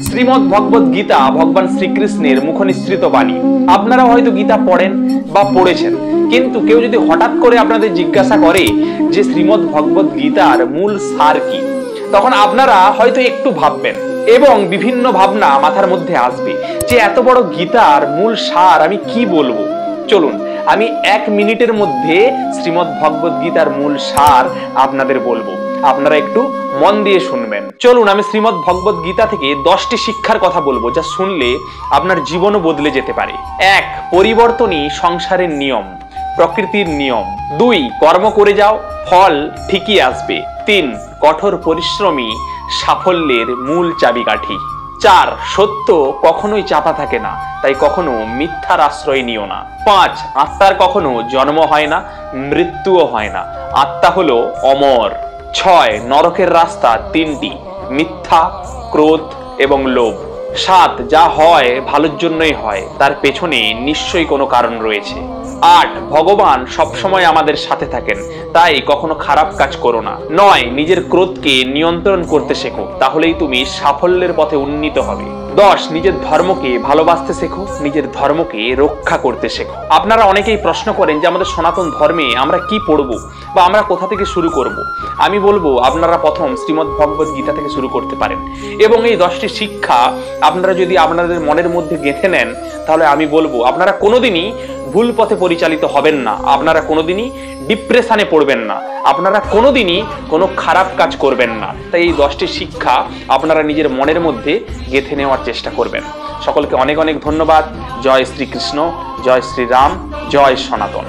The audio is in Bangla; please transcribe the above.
শ্রীমদ্ ভগবত গীতা ভগবান শ্রীকৃষ্ণের মুখনিসৃত বাণী। আপনারা হয়তো গীতা পড়েন বা পড়েছেন, কিন্তু কেউ যদি হঠাৎ করে আপনাদের জিজ্ঞাসা করে যে শ্রীমদ্ ভগবত গীতার মূল সার কি, তখন আপনারা হয়তো একটু ভাববেন এবং বিভিন্ন ভাবনা মাথার মধ্যে আসবে যে এত বড় গীতার মূল সার আমি কি বলবো। চলুন আমি 1 মিনিটের মধ্যে শ্রীমদ্ ভগবত গীতার মূল সার আপনাদের বলবো, আপনারা একটু মন দিয়ে শুনবেন। চলুন আমি শ্রীমদ্ ভগবত গীতা থেকে 10টি শিক্ষার কথা বলবো, যা শুনলে আপনার জীবনও বদলে যেতে পারে। 1. পরিবর্তনই সংসারের নিয়ম, প্রকৃতির নিয়ম। 2. কর্ম করে যাও, ফল ঠিকই আসবে। 3. কঠোর পরিশ্রমী সাফল্যের মূল চাবিকাঠি। 4. সত্য কখনোই চাপা থাকে না, তাই কখনো মিথ্যার আশ্রয় নিও না। 5. আত্মার কখনো জন্ম হয় না, মৃত্যুও হয় না, আত্মা হলো অমর। 6. নরকের রাস্তা 3টি, মিথ্যা, ক্রোধ এবং লোভ। 7. যা হয় ভালোর জন্যই হয়, তার পেছনে নিশ্চয়ই কোনো কারণ রয়েছে। 8. ভগবান সবসময় আমাদের সাথে থাকেন, তাই কখনো খারাপ কাজ করো না। 9. নিজের ক্রোধকে নিয়ন্ত্রণ করতে শেখো, তাহলেই তুমি সাফল্যের পথে উন্নীত হবে। 10. নিজের ধর্মকে ভালোবাসতে শেখো, নিজের ধর্মকে রক্ষা করতে শেখো। আপনারা অনেকেই প্রশ্ন করেন যে আমাদের সনাতন ধর্মে আমরা কি পড়বো বা আমরা কোথা থেকে শুরু করব। আমি বলবো আপনারা প্রথম শ্রীমদ্ ভগবত গীতা থেকে শুরু করতে পারেন এবং এই 10টি শিক্ষা আপনারা যদি আপনাদের মনের মধ্যে গেঁথে নেন, তাহলে আমি বলবো আপনারা কোনোদিনই ভুল পথে পরিচালিত হবেন না, আপনারা কোনোদিনই ডিপ্রেশনে পড়বেন না, আপনারা কোনোদিনই কোনো খারাপ কাজ করবেন না। তাই এই 10টি শিক্ষা আপনারা নিজের মনের মধ্যে গেঁথে নেওয়ার চেষ্টা করবেন। সকলকে অনেক অনেক ধন্যবাদ। জয় শ্রীকৃষ্ণ, জয় শ্রীরাম, জয় সনাতন।